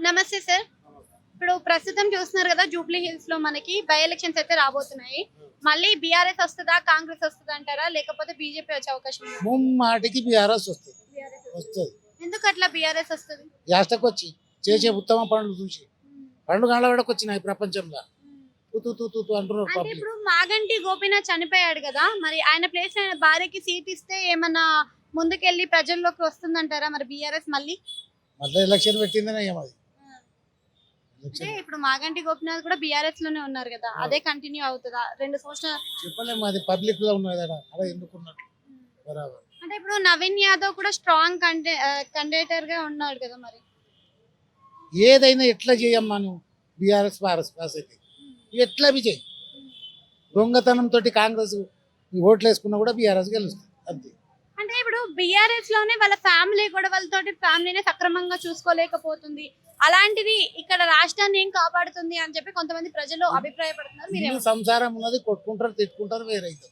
నమస్తే సార్. ఇప్పుడు ప్రస్తుతం చూస్తున్నారు కదా జూబ్లీ హిల్స్ లో మనకి బై ఎలక్షన్స్ అయితే రాబోతున్నాయి. మళ్ళీ బీఆర్ఎస్ వస్తుందా కాంగ్రెస్ వస్తుందా అంటారా లేకపోతే బీజేపీ వచ్చే అవకాశం ఉందా? ముమ్మాటికి బీఆర్ఎస్ వస్తుంది BRS వస్తుంది ఎందుకు అట్లా బీఆర్ఎస్ వస్తుంది? యాస్టకొచ్చి చేసే ఉత్తమ పనులు చూసి పండుగ వచ్చినాయి ప్రపంచంలో తూ తూ తూ తూ అంటున్నారు అంటే పబ్లిక్. ఇప్పుడు మాగంటి గోపీనాథ్ చనిపోయాడు కదా, మరి ఆయన ప్లేస్ ఆయన భార్యకి సీట్ ఇస్తే ఏమన్నా ముందుకెళ్ళి ప్రజల్లోకి వస్తుందంటారా మరి బీఆర్ఎస్ మళ్ళీ? మళ్ళీ ఎలక్షన్ పెట్టిందనే ఏమది అంటే ఇప్పుడు మాగంటి గోపీనాథ్ కూడా బీఆర్ఎస్ లోనే ఉన్నారు కదా, అదే కంటిన్యూ అవుతుందా 2 సంవత్సరాలు? చెప్పలేము, అది పబ్లిక్ లో ఉన్నది అలా ఎందుకున్నట్టు బరాబర్. అంటే ఇప్పుడు నవీన్ యాదవ్ కూడా స్ట్రాంగ్ కండేటర్ గా ఉన్నాడు కదా, మరి ఏదైనా ఎట్లా చేయమ్మా నువ్వు బీఆర్ఎస్ పాస్ అయితే ఎట్లా విజయ్ దొంగతనంతో కాంగ్రెస్ ఓట్లు వేసుకున్నా కూడా బీఆర్ఎస్ గెలుస్తుంది అంతే. అంటే ఇప్పుడు బీఆర్ఎస్ లోనే వాళ్ళ ఫ్యామిలీ గొడవలతోటి ఫ్యామిలీని సక్రమంగా చూసుకోలేకపోతుంది, అలాంటిది ఇక్కడ రాష్ట్రాన్ని ఏం కాపాడుతుంది అని చెప్పి కొంతమంది ప్రజలు అభిప్రాయపడుతున్నారు. ఇల్లు సంసారం ఉన్నది కొట్టుకుంటారు తిట్టుకుంటారు వేరైతే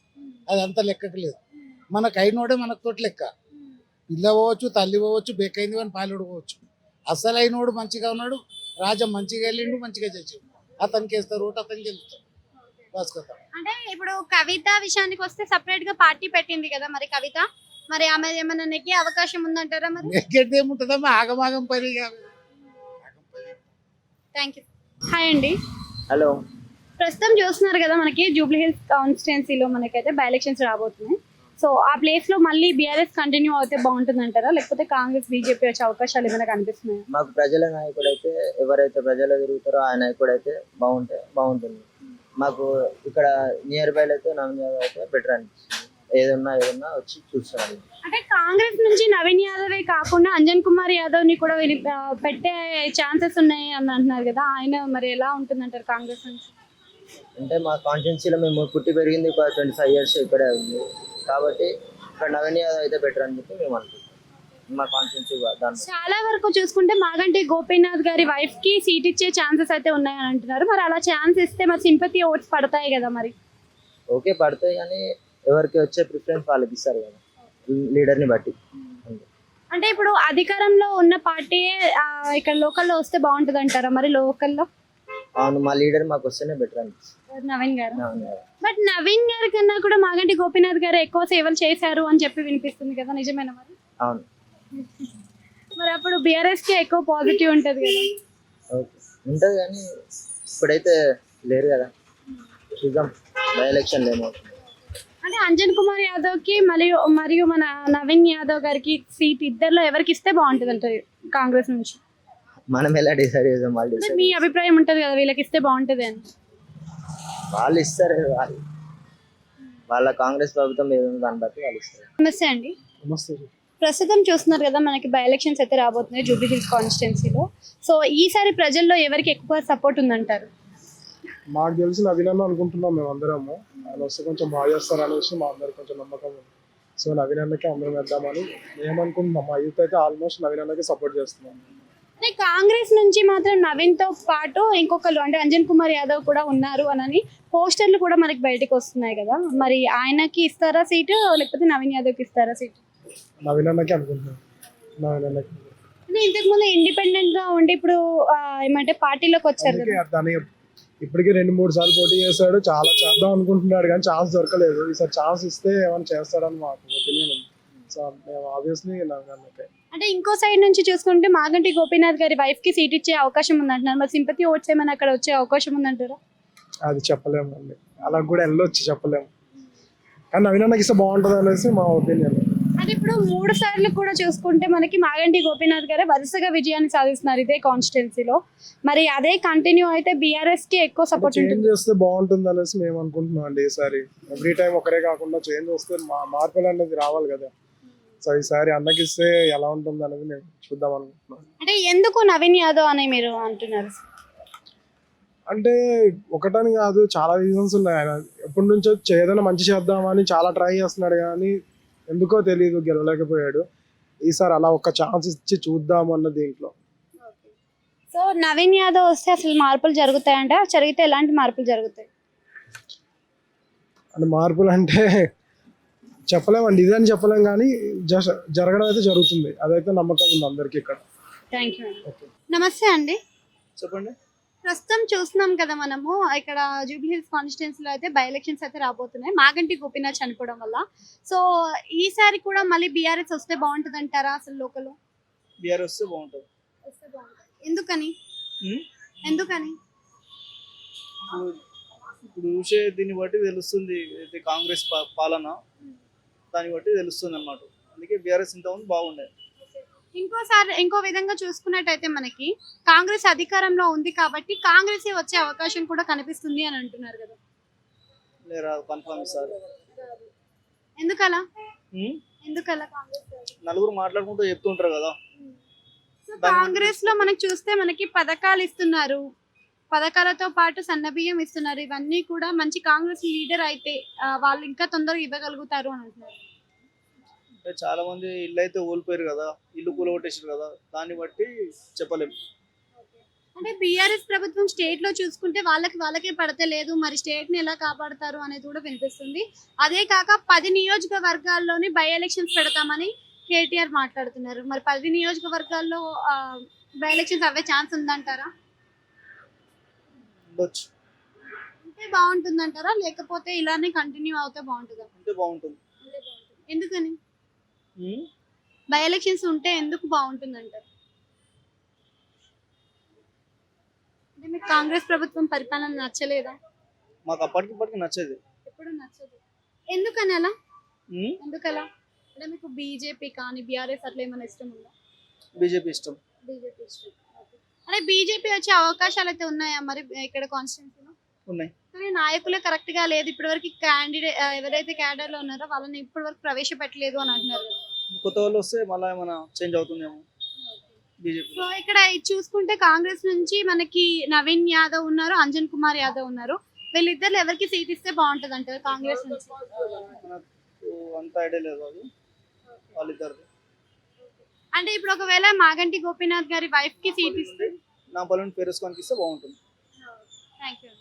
అది అంత లెక్కకు లేదు. మనకు అయినోడే మనకు తోటి లెక్క. పిల్ల పోవచ్చు తల్లి పోవచ్చు బెక్కైంది అని పాలుడు పోవచ్చు. అసలు అయినోడు మంచిగా ఉన్నాడు, రాజా మంచిగా వెళ్ళిండు మంచిగా చేసాడు, అతనికి వేస్తారు ఓటు అతనికి వెళ్తారు బస్ కథ. అంటే ఇప్పుడు కవిత విషయానికి వస్తే సపరేట్ గా పార్టీ పెట్టింది కదా, మరి కవిత మరి ఆమె ఏమైనా నెగ్గే అవకాశం ఉందంటారా మరి? నెగ్గేది ఏముంటుందమ్మా ఆగమాగం పని కాదు. Thank you. హాయ్ అండి. హలో. ప్రస్తుతం చూస్తున్నారు కదా మనకి జూబ్లీ హిల్స్ కాన్స్టిట్యున్సీలో మనకైతే బై ఎలక్షన్స్ రాబోతున్నాయి. సో ఆ ప్లేస్ లో మళ్ళీ బీఆర్ఎస్ కంటిన్యూ అవుతే బాగుంటుంది అంటారా లేకపోతే కాంగ్రెస్ బీజేపీ వచ్చే అవకాశాలు ఏమైనా కనిపిస్తున్నాయి? మాకు ప్రజల నాయకుడు అయితే ఎవరైతే ప్రజలు తిరుగుతారో ఆ నాయకుడు అయితే బాగుంటుంది. మాకు ఇక్కడ నియర్ బై అయితే నవీన్ యాదవ్ అయితే బెటర్ అనిపిస్తుంది. ఏదన్నా వచ్చి చూస్తాను. అంటే కాంగ్రెస్ నుంచి నవీన్ యాదవే కాకుండా అంజన్ కుమార్ యాదవ్ ని కూడా పెట్టే ఛాన్సెస్ ఉన్నాయి అని అంటున్నారు కదా, ఆయన మరి ఎలా ఉంటుందంటారు కాంగ్రెస్ నుంచి? అంటే మా కాన్స్టిట్యున్సీలో మేము పుట్టి పెరిగింది 25 years ఇక్కడే ఉంది కాబట్టి ఇక్కడ నవీన్ యాదవ్ అయితే బెటర్ అని చెప్పి మేము అనుకుంటాం. మా కాన్స్టిట్యున్సీ దాని చాలా వరకు చూసుకుంటే మాగంటి గోపీనాథ్ గారి వైఫ్ కి సీట్ ఇచ్చే ఛాన్సెస్ అయితే ఉన్నాయని అంటున్నారు. మరి అలా ఛాన్స్ ఇస్తే మరి సింపతి ఓట్స్ పడతాయి కదా మరి? ఓకే పడతాయి కానీ ఎవరికి వచ్చే ప్రిఫరెన్స్ వాళ్ళకి ఇస్తారు కదా లీడర్ని బట్టి. అంటే ఇప్పుడు అధికారంలో ఉన్న పార్టీ ఇక్కడ లోకల్లో వస్తే బాగుంటుంది అంటారా మరి? లోకల్లో అవును, మా లీడర్ మాకు వస్తేనే బెటర్ అనిపిస్తుంది. నవీన్ గారు. బట్ నవీన్ గారి కన్నా కూడా మాగంటి గోపీనాథ్ గారు ఎక్కువ సేవలు చేశారు అని చెప్పి వినిపిస్తుంది కదా, నిజమేనా మరి? అవును. మరి అప్పుడు బీఆర్ఎస్ కి ఎక్కువ పాజిటివ్ ఉంటది కదా? ఓకే ఉంటుంది కానీ ఇప్పుడైతే లేరు కదా, చూద్దాం బై ఎలక్షన్లు ఏమవుతుంది. అంటే అంజన్ కుమార్ యాదవ్ కి మరియు మన నవీన్ యాదవ్ గారికి సీట్ ఇద్దరిలో ఎవరికి ఇస్తే బాగుంటుంది అంటారు కాంగ్రెస్ నుంచి? మనం ఎలా డిసైడ్ చేద్దాం, వాళ్ళు అంటే డిసైడ్ మీ అభిప్రాయం ఉంటది కదా వీళ్ళకి ఇస్తే బాగుంటది అని? వాళ్ళు ఇస్తారు, వాళ్ళ కాంగ్రెస్ ప్రభుత్వం ఏదో దాన్ని బట్టి వాళ్ళు ఇస్తారు. నమస్తే అండి. నమస్తే. ప్రస్తుతం చూస్తున్నారు కదా మనకి బై ఎలక్షన్స్ అయితే రాబోతున్నాయి జూబ్లీ హిల్స్ కాన్స్టిట్యున్సీలో. సో ఈసారి ప్రజల్లో ఎవరికి ఎక్కువ సపోర్ట్ ఉందంటారు? మాకు తెలిసి నవీన్ అన్న అనుకుంటున్నాం మేము అందరము. ఆయన వస్తే కొంచెం బాగా చేస్తారు అనేసి మా అందరికి కొంచెం నమ్మకం ఉంది. సో నవీన్ అన్నకి అందరం వేద్దామని మేము అనుకుంటున్నాం. మా యూత్ అయితే ఆల్మోస్ట్ నవీన్ అన్నకి సపోర్ట్ చేస్తున్నాం. అంటే కాంగ్రెస్ నుంచి మాత్రం నవీన్ తో పాటు ఇంకొకరు అంటే అంజన్ కుమార్ యాదవ్ కూడా ఉన్నారు అని పోస్టర్లు కూడా మనకి బయటకు వస్తున్నాయి కదా, మరి ఆయనకి ఇస్తారా సీటు లేకపోతే నవీన్ యాదవ్కి ఇస్తారా సీటు? నవీన్ అన్నకి అనుకుంటున్నాం. నవీన్ అన్నకి అంటే ఇంతకు ముందు ఇండిపెండెంట్ గా ఉండి ఇప్పుడు ఏమంటే పార్టీలోకి వచ్చారు కదా. దాని ఇప్పటికీ 2-3 సార్లు పోటీ చేశాడు, చాలా చేద్దాం అనుకుంటున్నాడు కానీ ఛాన్స్ దొరకలేదు. ఈసారి ఛాన్స్ ఇస్తే ఏమైనా చేస్తాడని మాకు ఒపీనియన్ ఉంది. సో మేము ఆబ్వియస్లీ నవీన్ అన్నకే. అంటే ఇంకో సైడ్ నుంచి చూసుకుంటే మాగంటి గోపీనాథ్ గారి వైఫ్ కి సీట్ ఇచ్చే అవకాశం ఉందంటున్నారు, మరి సింపతి ఓట్స్ ఏమైనా అక్కడ వచ్చే అవకాశం ఉందంటారా? అది చెప్పలేము అండి, అలా కూడా వెళ్ళొచ్చు చెప్పలేము. కానీ నవీన్ అన్నకి ఇస్తే బాగుంటుంది అనేసి మా ఒపీనియన్. అంటే ఇప్పుడు 3 సార్లు కూడా చూసుకుంటే మనకి మాగంటి గోపీనాథ్ గారే వరుసగా విజయాన్ని సాధిస్తున్నారు ఇదే కాన్స్టిట్యున్సీలో. మరి అదే కంటిన్యూ అయితే బీఆర్ఎస్ కి ఎక్కువ సపోర్ట్ చేంజ్ చేస్తే బాగుంటుంది అనేసి మేము అనుకుంటున్నాం అండి. ఈసారి ఎవ్రీ టైం ఒకరే కాకుండా చేంజ్ వస్తే మార్పులు అనేది రావాలి కదా. సో ఈసారి అన్నకి ఇస్తే ఎలా ఉంటుంది అనేది మేము చూద్దాం అనుకుంటున్నాం. అంటే ఎందుకు నవీన్ యాదవ్ అని మీరు అంటున్నారు? అంటే ఒకటని కాదు, చాలా రీజన్స్ ఉన్నాయి. ఆయన ఎప్పటి నుంచో ఏదైనా మంచి చేద్దామని చాలా ట్రై చేస్తున్నాడు కానీ ఎందుకో తెలియదు గెలవలేకపోయాడు. ఈసారి అలా ఒక ఛాన్స్ ఇచ్చి చూద్దాం అన్న దీంట్లో. సో నవీన్ యాదవ్ వస్తే అసలు మార్పులు జరుగుతాయంటే జరిగితే ఎలాంటి మార్పులు జరుగుతాయి? అంటే మార్పులు అంటే చెప్పలేమండి, ఇదని చెప్పలేం కానీ జరగడం అయితే జరుగుతుంది. అదైతే నమ్మకం ఉంది అందరికి ఇక్కడ. Thank you. ఓకే. నమస్తే అండి. చెప్పండి. ప్రస్తుతం చూస్తున్నాం కదా మనము ఇక్కడ జూబ్లీ హిల్స్ కాన్స్టిట్యున్సీలో అయితే బై ఎలక్షన్స్ అయితే రాబోతున్నాయి మాగంటి గోపీనాథ్ చనిపోవడం వల్ల. సో ఈసారి కూడా మళ్ళీ బీఆర్ఎస్ వస్తే బాగుంటుంది అంటారా అసలు లోకల్? బీఆర్ఎస్ వస్తే బాగుంటుంది. ఎందుకని? ఉమ్. ఎందుకని? ఇప్పుడు చూసే దీన్ని బట్టి తెలుస్తుంది అయితే కాంగ్రెస్ పాలన దాన్ని బట్టి తెలుస్తుంది అన్నమాట. అందుకే బీఆర్ఎస్ ఇంతకుముందు బాగుండే. ఇంకో విధంగా చూసుకున్నట్టయితే మనకి కాంగ్రెస్ అధికారంలో ఉంది కాబట్టి కాంగ్రెస్ వచ్చే అవకాశం కూడా కనిపిస్తుంది అని అంటున్నారు కదా. లేరా కన్ఫర్మ్ సార్. ఎందుకలా? ఉమ్. ఎందుకలా కాంగ్రెస్? నలుగురు మాట్లాడుకుంటూ చెప్తుంటారు కదా. సో కాంగ్రెస్ లో మనకి చూస్తే మనకి పథకాలు ఇస్తున్నారు, పథకాలతో పాటు సన్నబియ్యం ఇస్తున్నారు. ఇవన్నీ కూడా మంచి కాంగ్రెస్ లీడర్ అయితే వాళ్ళు ఇంకా తొందరగా ఇవ్వగలుగుతారు అని అంటున్నారు. అంటే చాలా మంది ఇల్లు అయితే ఓడిపోయారు కదా, ఇల్లు కూలగొట్టేసారు కదా, దాన్ని బట్టి చెప్పలేము. అంటే బీఆర్ఎస్ ప్రభుత్వం స్టేట్ లో చూసుకుంటే వాళ్ళకే పడతలేదు, మరి స్టేట్ ని ఎలా కాపాడతారు అనేది కూడా వినిపిస్తుంది. అదే కాక 10 నియోజకవర్గాల్లోని బై ఎలక్షన్స్ పెడతామని కేటీఆర్ మాట్లాడుతున్నారు. మరి 10 నియోజకవర్గాల్లో బై ఎలక్షన్స్ అవే ఛాన్స్ ఉందంటారా? ఉండొచ్చు. అంటే బాగుంటుందంటారా, లేకపోతే ఇలానే కంటిన్యూ అవుతే బాగుంటుందా? అంటే బాగుంటుంది. ఎందుకని? ఉమ్. బై ఎలక్షన్స్ ఉంటే ఎందుకు బాగుంటుంది అంటారు? అంటే మీకు కాంగ్రెస్ ప్రభుత్వం పరిపాలన నచ్చలేదా? మాకు అప్పటికిప్పటికి నచ్చేది. ఎప్పుడు నచ్చదు. ఎందుకని అలా? ఉమ్. ఎందుకలా? అంటే మీకు బీజేపీ కానీ బీఆర్ఎస్ అట్లా ఏమైనా ఇష్టం ఉందా? బీజేపీ ఇష్టం. బీజేపీ ఇష్టం. అంటే బీజేపీ వచ్చే అవకాశాలు అయితే ఉన్నాయా మరి ఇక్కడ కాన్స్టిట్యున్సీలో? ఉన్నాయి. కానీ నాయకులే కరెక్ట్ గా లేదు. ఇప్పటివరకు క్యాండిడేట్ ఎవరైతే క్యాడర్ లో ఉన్నారో వాళ్ళని ఇప్పటివరకు ప్రవేశపెట్టలేదు అని అంటున్నారు. కొత్త వాళ్ళు వస్తే మళ్ళీ ఏమైనా చేంజ్ అవుతుందేమో బీజేపీ. సో ఇక్కడ ఇది చూసుకుంటే కాంగ్రెస్ నుంచి మనకి నవీన్ యాదవ్ ఉన్నారు, అంజన్ కుమార్ యాదవ్ ఉన్నారు. వీళ్ళిద్దరు ఎవరికి సీట్ ఇస్తే బాగుంటది అంటారు కాంగ్రెస్ నుంచి? మనకు అంత ఐడియా లేదు అది వాళ్ళిద్దరు. అంటే ఇప్పుడు ఒకవేళ మాగంటి గోపీనాథ్ గారి వైఫ్ కి సీట్ ఇస్తే నా పనులను పేరేసుకోనికి ఇస్తే బాగుంటుంది. Thank you.